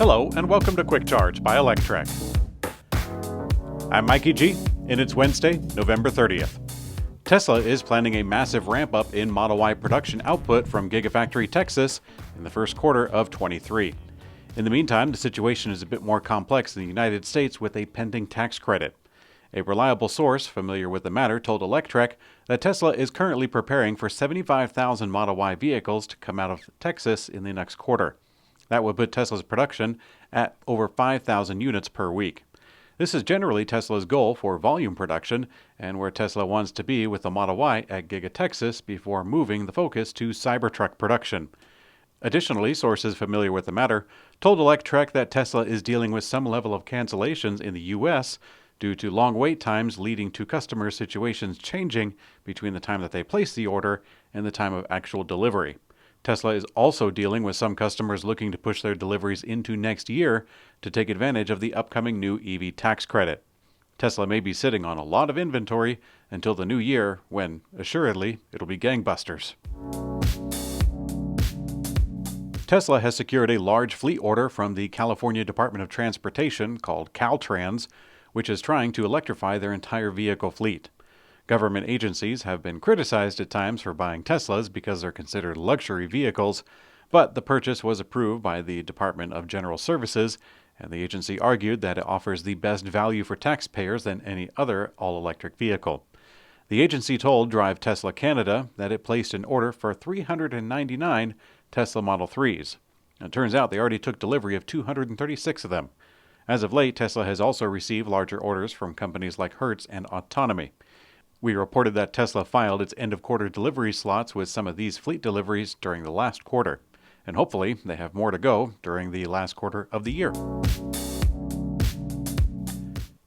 Hello, and welcome to Quick Charge by Electrek. I'm Mikey G, and it's Wednesday, November 30th. Tesla is planning a massive ramp-up in Model Y production output from Giga Texas in the first quarter of 23. In the meantime, the situation is a bit more complex in the United States with a pending tax credit. A reliable source familiar with the matter told Electrek that Tesla is currently preparing for 75,000 Model Y vehicles to come out of Texas in the next quarter. That would put Tesla's production at over 5,000 units per week. This is generally Tesla's goal for volume production and where Tesla wants to be with the Model Y at Giga Texas before moving the focus to Cybertruck production. Additionally, sources familiar with the matter told Electrek that Tesla is dealing with some level of cancellations in the U.S. due to long wait times leading to customer situations changing between the time that they place the order and the time of actual delivery. Tesla is also dealing with some customers looking to push their deliveries into next year to take advantage of the upcoming new EV tax credit. Tesla may be sitting on a lot of inventory until the new year when, assuredly, it'll be gangbusters. Tesla has secured a large fleet order from the California Department of Transportation called Caltrans, which is trying to electrify their entire vehicle fleet. Government agencies have been criticized at times for buying Teslas because they're considered luxury vehicles, but the purchase was approved by the Department of General Services, and the agency argued that it offers the best value for taxpayers than any other all-electric vehicle. The agency told Drive Tesla Canada that it placed an order for 399 Tesla Model 3s. It turns out they already took delivery of 236 of them. As of late, Tesla has also received larger orders from companies like Hertz and Autonomy. We reported that Tesla filed its end-of-quarter delivery slots with some of these fleet deliveries during the last quarter, and hopefully they have more to go during the last quarter of the year.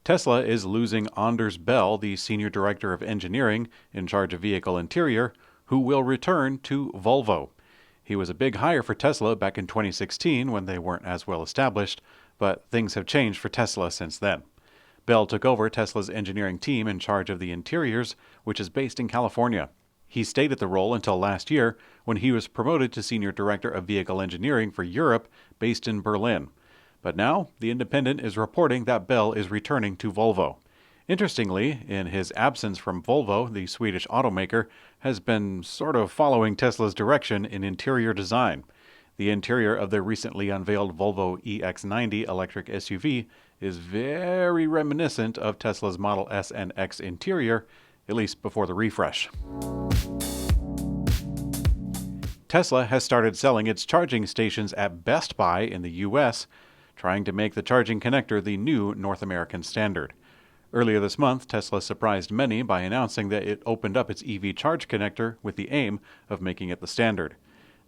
Tesla is losing Anders Bell, the Senior Director of Engineering in charge of vehicle interior, who will return to Volvo. He was a big hire for Tesla back in 2016 when they weren't as well established, but things have changed for Tesla since then. Bell took over Tesla's engineering team in charge of the interiors, which is based in California. He stayed at the role until last year when he was promoted to Senior Director of Vehicle Engineering for Europe, based in Berlin. But now, The Independent is reporting that Bell is returning to Volvo. Interestingly, in his absence from Volvo, the Swedish automaker has been sort of following Tesla's direction in interior design. The interior of their recently unveiled Volvo EX90 electric SUV is very reminiscent of Tesla's Model S and X interior, at least before the refresh. Tesla has started selling its charging stations at Best Buy in the U.S., trying to make the charging connector the new North American standard. Earlier this month, Tesla surprised many by announcing that it opened up its EV charge connector with the aim of making it the standard.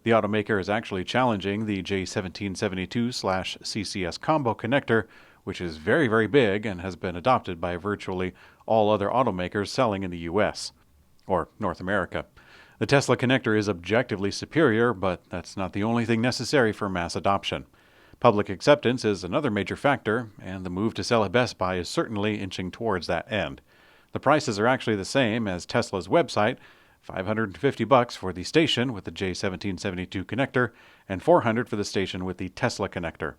The automaker is actually challenging the J1772/CCS combo connector, which is very, very big and has been adopted by virtually all other automakers selling in the U.S. or North America. The Tesla connector is objectively superior, but that's not the only thing necessary for mass adoption. Public acceptance is another major factor, and the move to sell at Best Buy is certainly inching towards that end. The prices are actually the same as Tesla's website, $550 for the station with the J1772 connector, and $400 for the station with the Tesla connector.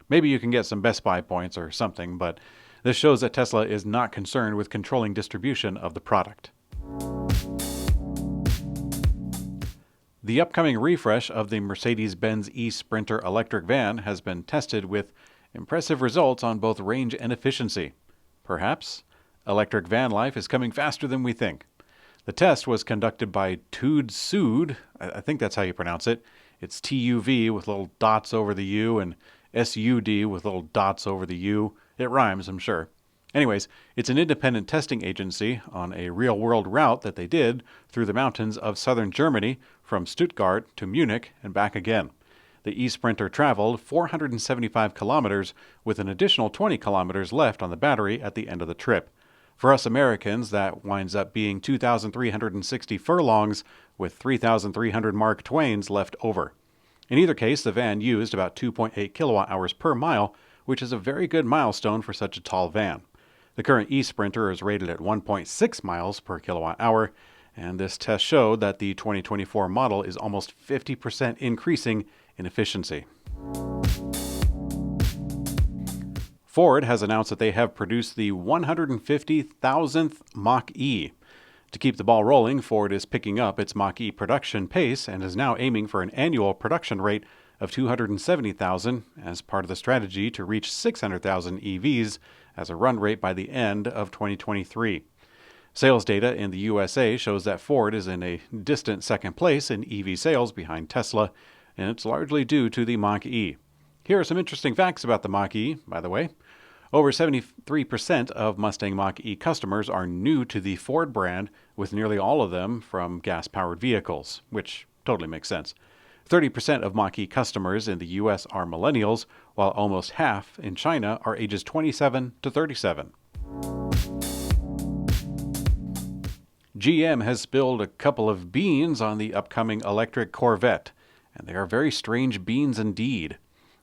Maybe you can get some Best Buy points or something, but this shows that Tesla is not concerned with controlling distribution of the product. The upcoming refresh of the Mercedes-Benz eSprinter electric van has been tested with impressive results on both range and efficiency. Perhaps electric van life is coming faster than we think. The test was conducted by TuneIn. I think that's how you pronounce it. It's TUV with little dots over the U and SUD with little dots over the U. It rhymes, I'm sure. Anyways, it's an independent testing agency on a real-world route that they did through the mountains of southern Germany from Stuttgart to Munich and back again. The eSprinter traveled 475 kilometers with an additional 20 kilometers left on the battery at the end of the trip. For us Americans, that winds up being 2,360 furlongs with 3,300 Mark Twains left over. In either case, the van used about 2.8 kilowatt hours per mile, which is a very good milestone for such a tall van. The current eSprinter is rated at 1.6 miles per kilowatt hour, and this test showed that the 2024 model is almost 50% increasing in efficiency. Ford has announced that they have produced the 150,000th Mach-E. To keep the ball rolling, Ford is picking up its Mach-E production pace and is now aiming for an annual production rate of 270,000 as part of the strategy to reach 600,000 EVs as a run rate by the end of 2023. Sales data in the USA shows that Ford is in a distant second place in EV sales behind Tesla, and it's largely due to the Mach-E. Here are some interesting facts about the Mach-E, by the way. Over 73% of Mustang Mach-E customers are new to the Ford brand, with nearly all of them from gas-powered vehicles, which totally makes sense. 30% of Mach-E customers in the US are millennials, while almost half in China are ages 27 to 37. GM has spilled a couple of beans on the upcoming electric Corvette, and they are very strange beans indeed.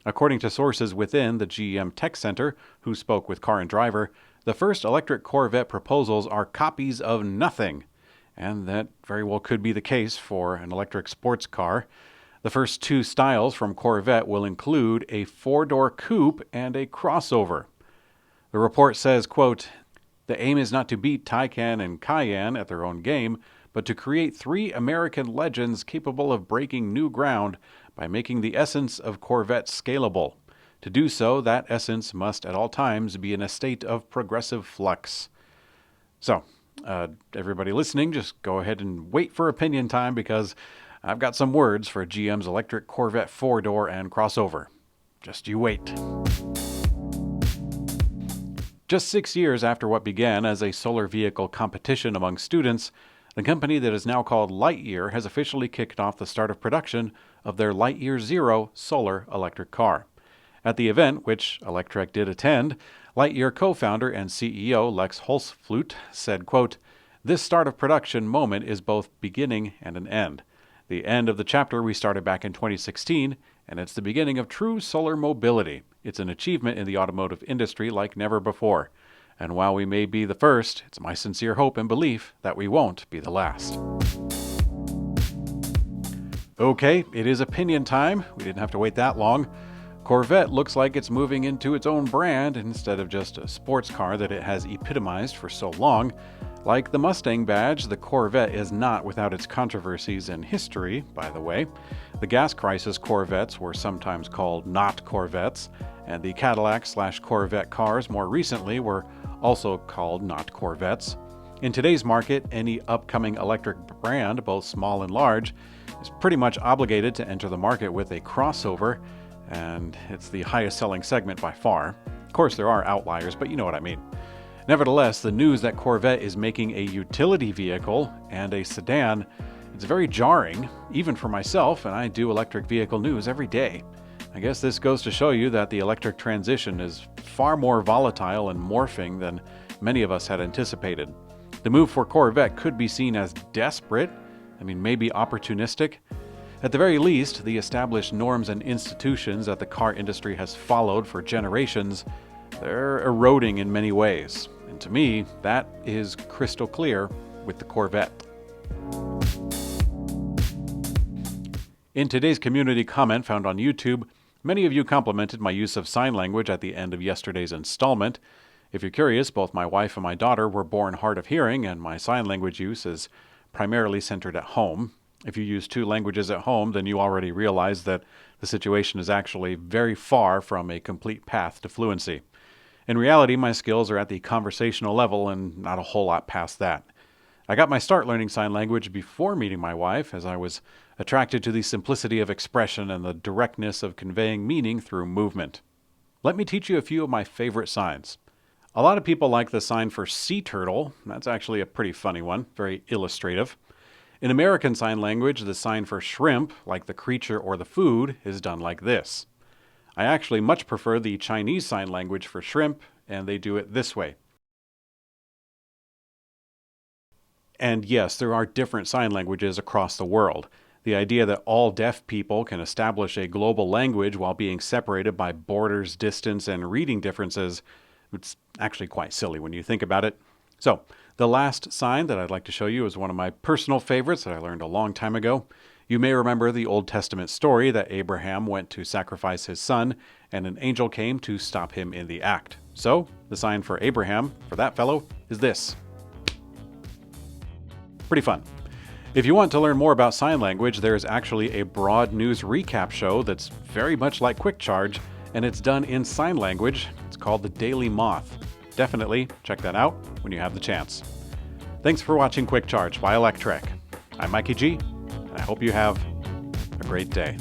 According to sources within the GM Tech Center, who spoke with Car and Driver, the first electric Corvette proposals are copies of nothing, and that very well could be the case for an electric sports car. The first two styles from Corvette will include a four-door coupe and a crossover. The report says, quote, "The aim is not to beat Taycan and Cayenne at their own game, but to create three American legends capable of breaking new ground by making the essence of Corvette scalable. To do so, that essence must at all times be in a state of progressive flux." So, everybody listening, just go ahead and wait for opinion time, because I've got some words for GM's electric Corvette four-door and crossover. Just you wait. Just 6 years after what began as a solar vehicle competition among students, the company that is now called Lightyear has officially kicked off the start of production of their Lightyear Zero solar electric car. At the event, which Electrek did attend, Lightyear co-founder and CEO Lex Holzflut said, quote, "This start of production moment is both beginning and an end. The end of the chapter we started back in 2016, and it's the beginning of true solar mobility. It's an achievement in the automotive industry like never before. And while we may be the first, it's my sincere hope and belief that we won't be the last." Okay, it is opinion time. We didn't have to wait that long. Corvette looks like it's moving into its own brand instead of just a sports car that it has epitomized for so long. Like the Mustang badge, the Corvette is not without its controversies and history, by the way. The gas crisis Corvettes were sometimes called not Corvettes, and the Cadillac/Corvette cars more recently were also called not Corvettes. In today's market, any upcoming electric brand, both small and large, is pretty much obligated to enter the market with a crossover, and it's the highest selling segment by far. Of course, there are outliers, but you know what I mean. Nevertheless, the news that Corvette is making a utility vehicle and a sedan, it's very jarring, even for myself, and I do electric vehicle news every day. I guess this goes to show you that the electric transition is far more volatile and morphing than many of us had anticipated. The move for Corvette could be seen as desperate, maybe opportunistic. At the very least, the established norms and institutions that the car industry has followed for generations, they're eroding in many ways. And to me, that is crystal clear with the Corvette. In today's community comment found on YouTube, many of you complimented my use of sign language at the end of yesterday's installment. If you're curious, both my wife and my daughter were born hard of hearing, and my sign language use is primarily centered at home. If you use two languages at home, then you already realize that the situation is actually very far from a complete path to fluency. In reality, my skills are at the conversational level and not a whole lot past that. I got my start learning sign language before meeting my wife, as I was attracted to the simplicity of expression and the directness of conveying meaning through movement. Let me teach you a few of my favorite signs. A lot of people like the sign for sea turtle. That's actually a pretty funny one, very illustrative. In American Sign Language, the sign for shrimp, like the creature or the food, is done like this. I actually much prefer the Chinese Sign Language for shrimp, and they do it this way. And yes, there are different sign languages across the world. The idea that all deaf people can establish a global language while being separated by borders, distance, and reading differences, it's actually quite silly when you think about it. So, the last sign that I'd like to show you is one of my personal favorites that I learned a long time ago. You may remember the Old Testament story that Abraham went to sacrifice his son, and an angel came to stop him in the act. So, the sign for Abraham, for that fellow, is this. Pretty fun. If you want to learn more about sign language, there's actually a broad news recap show that's very much like Quick Charge, and it's done in sign language. It's called The Daily Moth. Definitely check that out when you have the chance. Thanks for watching Quick Charge by Electrek. I'm Mikey G, and I hope you have a great day.